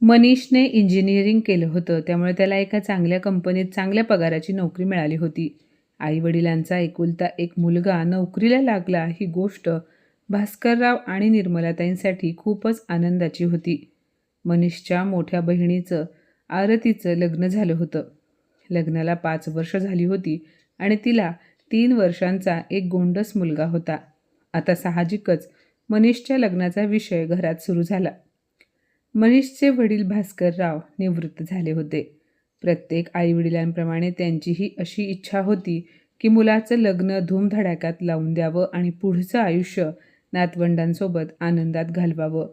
मनीषने इंजिनिअरिंग केलं होतं, त्यामुळे त्याला एका चांगल्या कंपनीत चांगल्या पगाराची नोकरी मिळाली होती. आई-वडिलांचा एकुलता एक मुलगा नोकरीला लागला ही गोष्ट भास्करराव आणि निर्मलाताईंसाठी खूपच आनंदाची होती. मनीषच्या मोठ्या बहिणीचं आरतीचं लग्न झालं होतं. लग्नाला 5 वर्ष झाली होती आणि तिला 3 वर्षांचा एक गोंडस मुलगा होता. आता साहजिकच मनीषच्या लग्नाचा विषय घरात सुरू झाला. मनीषचे वडील भास्करराव निवृत्त झाले होते. प्रत्येक आईवडिलांप्रमाणे त्यांचीही अशी इच्छा होती की मुलाचं लग्न धूमधडाक्यात लावून द्यावं आणि पुढचं आयुष्य नातवंडांसोबत आनंदात घालवावं.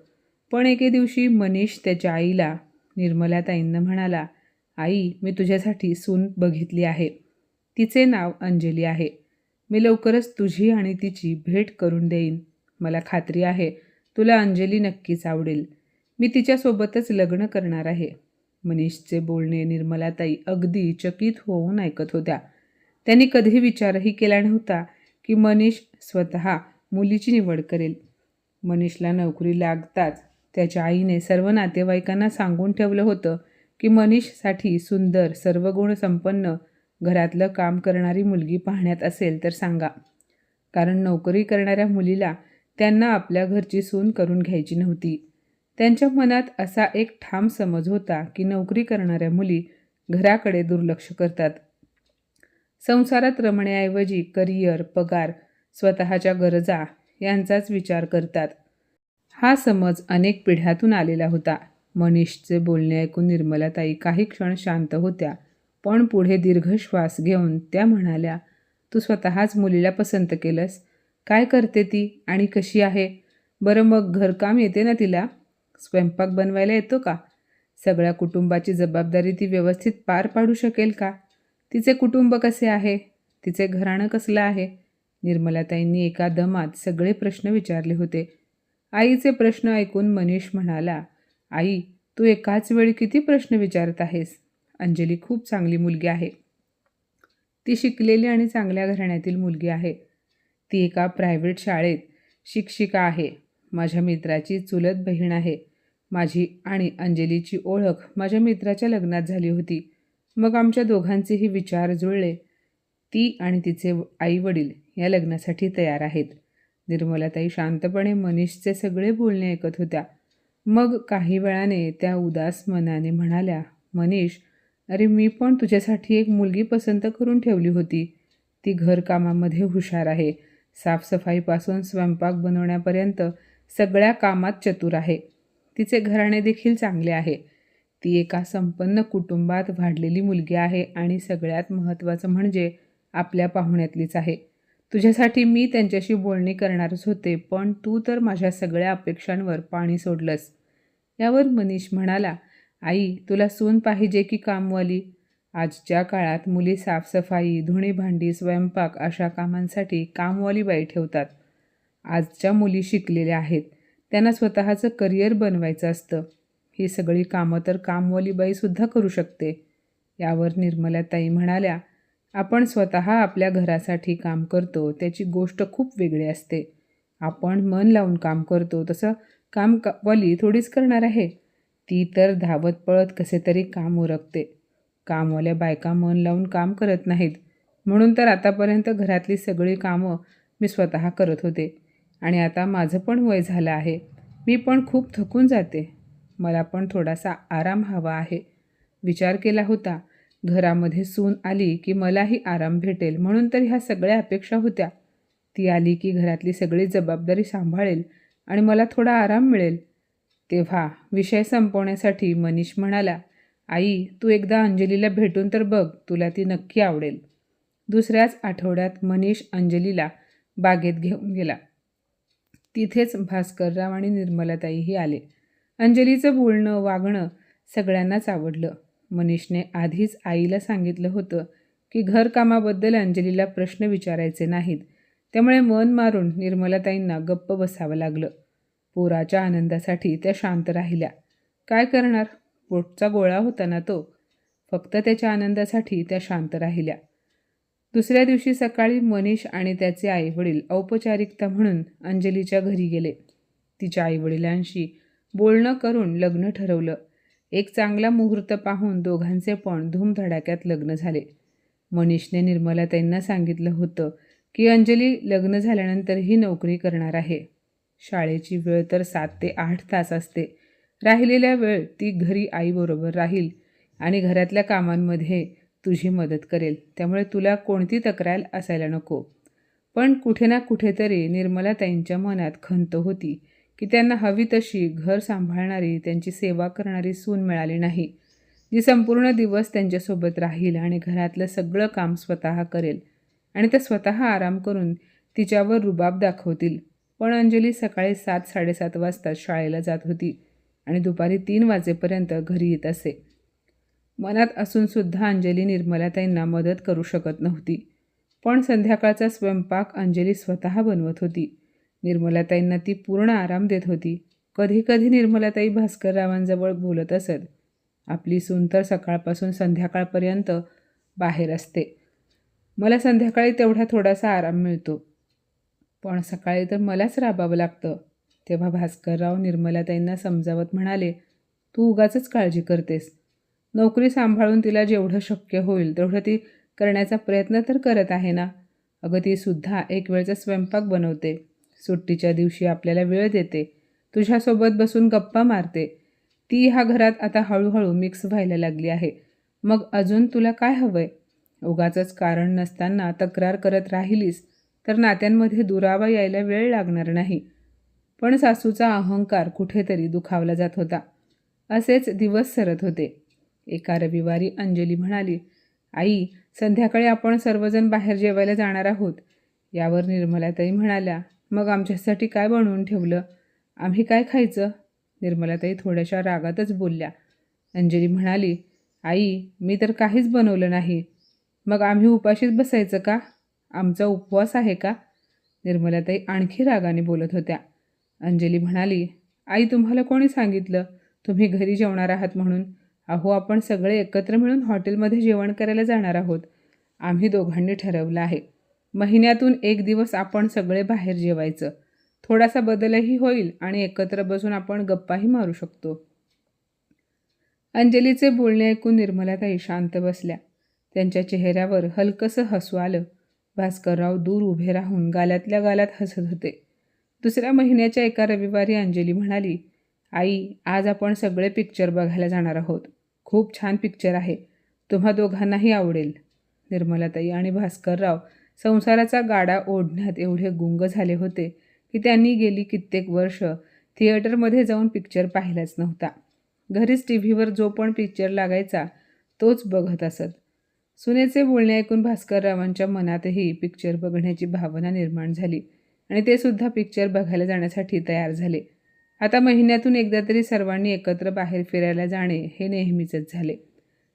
पण एके दिवशी मनीष त्याच्या आईला निर्मलाताईंना म्हणाला, "आई, मी तुझ्यासाठी सून बघितली आहे. तिचे नाव अंजली आहे. मी लवकरच तुझी आणि तिची भेट करून देईन. मला खात्री आहे तुला अंजली नक्कीच आवडेल. मी तिच्यासोबतच लग्न करणार आहे." मनीषचे बोलणे निर्मलाताई अगदी चकित होऊन ऐकत होत्या. त्यांनी कधीही विचारही केला नव्हता की मनीष स्वतः मुलीची निवड करेल. मनीषला नोकरी लागताच त्याच्या आईने सर्व नातेवाईकांना सांगून ठेवलं होतं की मनीषसाठी सुंदर, सर्व गुण संपन्न, घरातलं काम करणारी मुलगी पाहण्यात असेल तर सांगा. कारण नोकरी करणाऱ्या मुलीला त्यांना आपल्या घरची सून करून घ्यायची नव्हती. त्यांच्या मनात असा एक ठाम समज होता की नोकरी करणाऱ्या मुली घराकडे दुर्लक्ष करतात. संसारात रमण्याऐवजी करिअर, पगार, स्वतःच्या गरजा यांचाच विचार करतात. हा समज अनेक पिढ्यातून आलेला होता. मनीषचे बोलणे ऐकून निर्मलाताई काही क्षण शांत होत्या, पण पुढे दीर्घ श्वास घेऊन त्या म्हणाल्या, "तू स्वतःच मुलीला पसंत केलंस? काय करते ती आणि कशी आहे? बरं, मग घरकाम येते ना तिला? स्वयंपाक बनवायला येतो का? सगळ्या कुटुंबाची जबाबदारी ती व्यवस्थित पार पाडू शकेल का? तिचे कुटुंब कसे आहे? तिचे घराणं कसलं आहे?" निर्मलाताईंनी एका दमात सगळे प्रश्न विचारले होते. आईचे प्रश्न ऐकून मनीष म्हणाला, "आई, तू एकाच वेळी किती प्रश्न विचारत आहेस? अंजली खूप चांगली मुलगी आहे. ती शिकलेली आणि चांगल्या घराण्यातील मुलगी आहे. ती एका प्रायव्हेट शाळेत शिक्षिका आहे. माझ्या मित्राची चुलत बहीण आहे. माझी आणि अंजलीची ओळख माझ्या मित्राच्या लग्नात झाली होती. मग आमच्या दोघांचेही विचार जुळले. ती आणि तिचे आई-वडील या लग्नासाठी तयार आहेत." निर्मलाताई शांतपणे मनीषचे सगळे बोलणे ऐकत होत्या. मग काही वेळाने त्या उदास मनाने म्हणाल्या, "मनीष, अरे, मी पण तुझ्यासाठी एक मुलगी पसंत करून ठेवली होती. ती घरकामामध्ये हुशार आहे. साफसफाईपासून स्वयंपाक बनवण्यापर्यंत सगळ्या कामात चतुर आहे. तिचे घराणे देखील चांगले आहे. ती एका संपन्न कुटुंबात वाढलेली मुलगी आहे आणि सगळ्यात महत्त्वाचं म्हणजे आपल्या पाहुण्यातलीच आहे. तुझ्यासाठी मी त्यांच्याशी बोलणी करणारच होते, पण तू तर माझ्या सगळ्या अपेक्षांवर पाणी सोडलंस." यावर मनीष म्हणाला, "आई, तुला सून पाहिजे की कामवाली? आजच्या काळात मुली साफसफाई, धुणी-भांडी, स्वयंपाक अशा कामांसाठी कामवाली बाई ठेवतात. आजच्या मुली शिकलेल्या आहेत. त्यांना स्वतःचं करिअर बनवायचं असतं. ही सगळी कामं तर कामवाली बाईसुद्धा करू शकते." यावर निर्मलाताई म्हणाल्या, "आपण स्वतः आपल्या घरासाठी काम करतो त्याची गोष्ट खूप वेगळी असते. आपण मन लावून काम करतो तसं कामवाली थोडीच करणार आहे. ती तर धावत पळत कसे तरी काम उरकते. कामवाल्या बायका मन लावून काम करत नाहीत. म्हणून तर आतापर्यंत घरातली सगळी कामं मी स्वतः करत होते आणि आता माझं पण वय झालं आहे. मी पण खूप थकून जाते. मला पण थोडासा आराम हवा आहे. विचार केला होता, घरामध्ये सून आली की मलाही आराम भेटेल, म्हणून तर ह्या सगळ्या अपेक्षा होत्या. ती आली की घरातली सगळी जबाबदारी सांभाळेल आणि मला थोडा आराम मिळेल." तेव्हा विषय संपवण्यासाठी मनीष म्हणाला, "आई, तू एकदा अंजलीला भेटून तर बघ, तुला ती नक्की आवडेल." दुसऱ्याच आठवड्यात मनीष अंजलीला बागेत घेऊन गेला. तिथेच भास्करराव आणि निर्मलाताईही आले. अंजलीचं बोलणं, वागणं सगळ्यांनाच आवडलं. मनीषने आधीच आईला सांगितलं होतं की घरकामाबद्दल अंजलीला प्रश्न विचारायचे नाहीत. त्यामुळे मन मारून निर्मलाताईंना गप्प बसावं लागलं. पोराच्या आनंदासाठी त्या शांत राहिल्या. काय करणार? पोटचा गोळा होता ना तो. फक्त त्याच्या आनंदासाठी त्या शांत राहिल्या. दुसऱ्या दिवशी सकाळी मनीष आणि त्याचे आईवडील औपचारिकता म्हणून अंजलीच्या घरी गेले. तिच्या आईवडिलांशी बोलणं करून लग्न ठरवलं. एक चांगला मुहूर्त पाहून दोघांचे पण धूमधडाक्यात लग्न झाले. मनीषने निर्मलाताईंना सांगितलं होतं की अंजली लग्न झाल्यानंतरही नोकरी करणार आहे. शाळेची वेळ तर 7 ते 8 तास असते. राहिलेल्या वेळ ती घरी आईबरोबर राहील आणि घरातल्या कामांमध्ये तुझी मदत करेल. त्यामुळे तुला कोणती तक्रार असायला नको. पण कुठे ना कुठेतरी निर्मलाताईंच्या मनात खंत होती की त्यांना हवी तशी घर सांभाळणारी, त्यांची सेवा करणारी सून मिळाली नाही, जी संपूर्ण दिवस त्यांच्यासोबत राहील आणि घरातलं सगळं काम स्वतः करेल आणि ते स्वतः आराम करून तिच्यावर रुबाब दाखवतील. पण अंजली सकाळी 7-7:30 वाजता शाळेला जात होती आणि दुपारी 3 वाजेपर्यंत घरी येत असे. मनात असूनसुद्धा अंजली निर्मलाताईंना मदत करू शकत नव्हती. पण संध्याकाळचा स्वयंपाक अंजली स्वतः बनवत होती. निर्मलाताईंना ती पूर्ण आराम देत होती. कधीकधी निर्मलाताई भास्कररावांजवळ बोलत असत. आपली सून तर सकाळपासून संध्याकाळपर्यंत बाहेर असते. मला संध्याकाळी तेवढा थोडासा आराम मिळतो, पण सकाळी तर मलाच राबावं लागतं. तेव्हा भास्करराव निर्मलाताईंना समजावत म्हणाले, तू उगाचच काळजी करतेस. नोकरी सांभाळून तिला जेवढं शक्य होईल तेवढं ती करण्याचा प्रयत्न तर करत आहे ना. अगं ती सुद्धा एक वेळचा स्वयंपाक बनवते, सुट्टीच्या दिवशी आपल्याला वेळ देते, तुझ्यासोबत बसून गप्पा मारते. ती ह्या घरात आता हळूहळू मिक्स व्हायला लागली आहे. मग अजून तुला काय हवंय? उगाचच कारण नसताना तक्रार करत राहिलीस तर नात्यांमध्ये दुरावा यायला वेळ लागणार नाही. पण सासूचा अहंकार कुठेतरी दुखावला जात होता. असेच दिवस सरत होते. एका रविवारी अंजली म्हणाली, आई, संध्याकाळी आपण सर्वजण बाहेर जेवायला जाणार आहोत. यावर निर्मलाताई म्हणाल्या, मग आमच्यासाठी काय बनवून ठेवलं? आम्ही काय खायचं? निर्मलाताई थोड्याशा रागातच बोलल्या. अंजली म्हणाली, आई, मी तर काहीच बनवलं नाही. मग आम्ही उपाशीच बसायचं का? आमचा उपवास आहे का? निर्मलाताई आणखी रागाने बोलत होत्या. अंजली म्हणाली, आई, तुम्हाला कोणी सांगितलं तुम्ही घरी जेवणार आहात म्हणून? अहो, आपण सगळे एकत्र मिळून हॉटेलमध्ये जेवण करायला जाणार आहोत. आम्ही दोघांनी ठरवलं आहे. महिन्यातून 1 दिवस आपण सगळे बाहेर जेवायचं. थोडासा बदलही होईल आणि एकत्र बसून आपण गप्पाही मारू शकतो. अंजलीचे बोलणे ऐकून निर्मलाताई शांत बसल्या. त्यांच्या चेहऱ्यावर हलकंसं हसू आलं. भास्करराव दूर उभे राहून गालातल्या गालात हसत होते. दुसऱ्या महिन्याच्या एका रविवारी अंजली म्हणाली, आई, आज आपण सगळे पिक्चर बघायला जाणार आहोत. खूप छान पिक्चर आहे. तुम्हा दोघांनाही आवडेल. निर्मलाताई आणि भास्करराव संसाराचा गाडा ओढण्यात एवढे गुंग झाले होते की त्यांनी गेली कित्येक वर्ष थिएटरमध्ये जाऊन पिक्चर पाहिलाच नव्हता. घरीच टीव्हीवर जो पण पिक्चर लागायचा तोच बघत असत. सुनेचे बोलणे ऐकून भास्कररावांच्या मनातही पिक्चर बघण्याची भावना निर्माण झाली आणि ते सुद्धा पिक्चर बघायला जाण्यासाठी तयार झाले. आता महिन्यातून एकदा तरी सर्वांनी एकत्र बाहेर फिरायला जाणे हे नेहमीचंच झाले.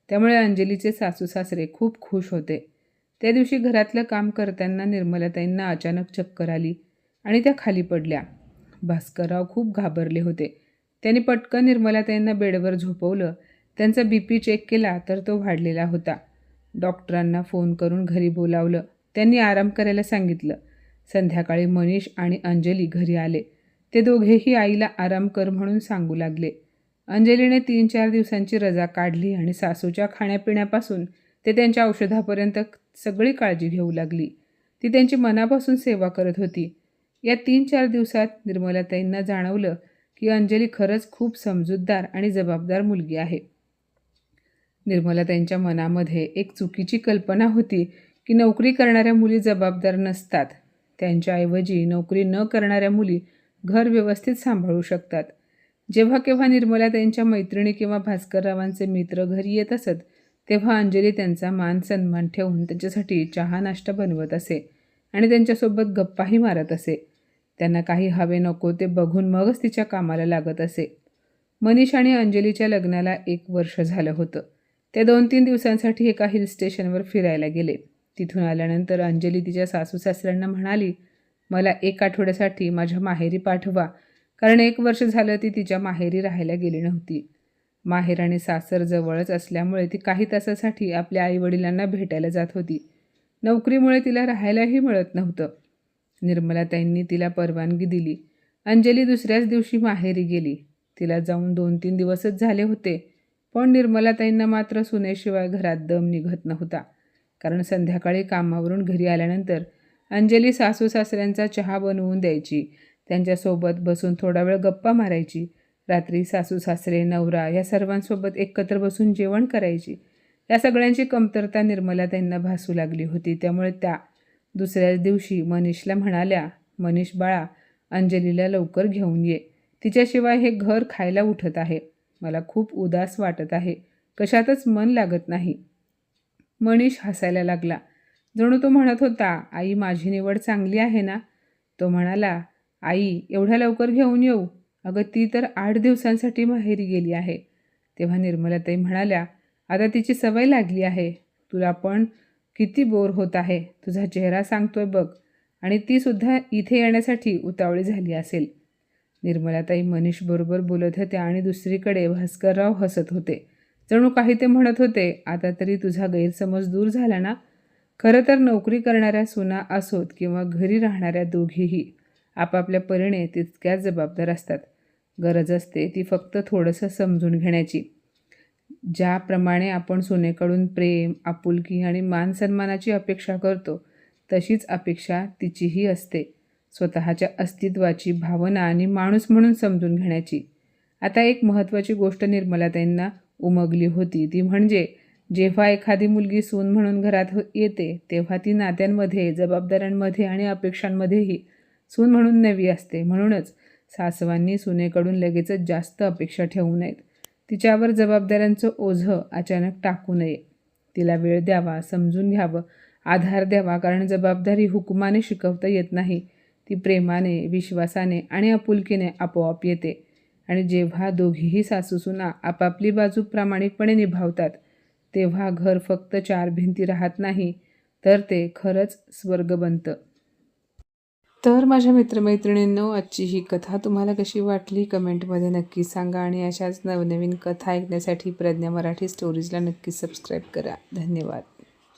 त्यामुळे अंजलीचे सासू सासरे खूप खुश होते. त्या दिवशी घरातलं काम करताना निर्मलाताईंना अचानक चक्कर आली आणि त्या खाली पडल्या. भास्करराव खूप घाबरले होते. त्यांनी पटकन निर्मलाताईंना बेडवर झोपवलं. त्यांचा BP चेक केला तर तो वाढलेला होता. डॉक्टरांना फोन करून घरी बोलावलं. त्यांनी आराम करायला सांगितलं. संध्याकाळी मनीष आणि अंजली घरी आले. ते दोघेही आईला आराम कर म्हणून सांगू लागले. अंजलीने 3-4 दिवसांची रजा काढली आणि सासूच्या खाण्यापिण्यापासून ते त्यांच्या औषधापर्यंत सगळी काळजी घेऊ लागली. ती त्यांची मनापासून सेवा करत होती. या 3-4 दिवसात निर्मलाताईंना जाणवलं की अंजली खरंच खूप समजूतदार आणि जबाबदार मुलगी आहे. निर्मलाताईंच्या मनामध्ये एक चुकीची कल्पना होती की नोकरी करणाऱ्या मुली जबाबदार नसतात. त्यांच्याऐवजी नोकरी न करणाऱ्या मुली घर व्यवस्थित सांभाळू शकतात. जेव्हा केव्हा निर्मलाताईंच्या मैत्रिणी किंवा भास्कररावांचे मित्र घरी येत असत तेव्हा अंजली त्यांचा मान सन्मान ठेवून त्यांच्यासाठी चहा नाश्ता बनवत असे आणि त्यांच्यासोबत गप्पाही मारत असे. त्यांना काही हवे नको ते बघून मगच तिच्या कामाला लागत असे. मनीष आणि अंजलीच्या लग्नाला 1 वर्ष झालं होतं. ते 2-3 दिवसांसाठी एका हिल स्टेशनवर फिरायला गेले. तिथून आल्यानंतर अंजली तिच्या सासू सासऱ्यांना म्हणाली, मला 1 आठवड्यासाठी माझ्या माहेरी पाठवा, कारण 1 वर्ष झालं ती तिच्या माहेरी राहायला गेली नव्हती. माहेर आणि सासर जवळच असल्यामुळे ती काही तासासाठी आपल्या आईवडिलांना भेटायला जात होती. नोकरीमुळे तिला राहायलाही मिळत नव्हतं. निर्मलाताईंनी तिला परवानगी दिली. अंजली दुसऱ्याच दिवशी माहेरी गेली. तिला जाऊन 2-3 दिवसच झाले होते पण निर्मलाताईंना मात्र सुनेशिवाय घरात दम निघत नव्हता. कारण संध्याकाळी कामावरून घरी आल्यानंतर अंजली सासू सासऱ्यांचा चहा बनवून द्यायची, त्यांच्यासोबत बसून थोडा वेळ गप्पा मारायची. रात्री सासू सासरे नवरा या सर्वांसोबत एकत्र बसून जेवण करायची. या सगळ्यांची कमतरता निर्मलाताईंना भासू लागली होती. त्यामुळे त्या दुसऱ्याच दिवशी मनीषला म्हणाल्या, मनीष बाळा, अंजलीला लवकर घेऊन ये, तिच्याशिवाय हे घर खायला उठत आहे. मला खूप उदास वाटत आहे, कशातच मन लागत नाही. मनीष हसायला लागला. जणू तो म्हणत होता, आई माझी निवड चांगली आहे ना. तो म्हणाला, आई एवढ्या लवकर घेऊन येऊ? अगं ती तर 8 दिवसांसाठी माहेरी गेली आहे. तेव्हा निर्मलाताई म्हणाल्या, आता तिची सवय लागली आहे. तुला पण किती बोर होत आहे, तुझा चेहरा सांगतोय बघ. आणि ती सुद्धा इथे येण्यासाठी उतावळी झाली असेल. निर्मलाताई मनीष बरोबर बोलत होत्या आणि दुसरीकडे भास्करराव हसत होते. जणू काही ते म्हणत होते, आता तरी तुझा गैरसमज दूर झाला ना. खरं तर नोकरी करणाऱ्या सुना असोत किंवा घरी राहणाऱ्या दोघीही आपापल्या परीने तितक्याच जबाबदार असतात. गरज असते ती फक्त थोडंसं समजून घेण्याची. ज्याप्रमाणे आपण सुनेकडून प्रेम, आपुलकी आणि मानसन्मानाची अपेक्षा करतो, तशीच अपेक्षा तिचीही असते. स्वतःच्या अस्तित्वाची भावना आणि माणूस म्हणून समजून घेण्याची. आता एक महत्त्वाची गोष्ट निर्मलाताईंना उमगली होती, ती म्हणजे जेव्हा एखादी मुलगी सून म्हणून घरात येते, तेव्हा ती नात्यांमध्ये, जबाबदाऱ्यांमध्ये आणि अपेक्षांमध्येही सून म्हणून नवी असते. म्हणूनच सासवांनी सुनेकडून लगेचच जास्त अपेक्षा ठेवू नयेत. तिच्यावर जबाबदाऱ्यांचं ओझं अचानक टाकू नये. तिला वेळ द्यावा, समजून घ्यावं, आधार द्यावा. कारण जबाबदारी हुकुमाने शिकवता येत नाही, ती प्रेमाने, विश्वासाने आणि आपुलकीने आपोआप येते. आणि जेव्हा दोघीही सासूसुना आपापली बाजू प्रामाणिकपणे निभावतात, तेव्हा घर फक्त 4 भिंती राहत नाही, तर ते खरंच स्वर्ग बनतं. तर माझ्या मित्रमैत्रिणींनो, आजची ही कथा तुम्हाला कशी वाटली कमेंटमध्ये नक्की सांगा. आणि अशाच नवनवीन कथा ऐकण्यासाठी प्रज्ञा मराठी स्टोरीजला नक्की सबस्क्राईब करा. धन्यवाद.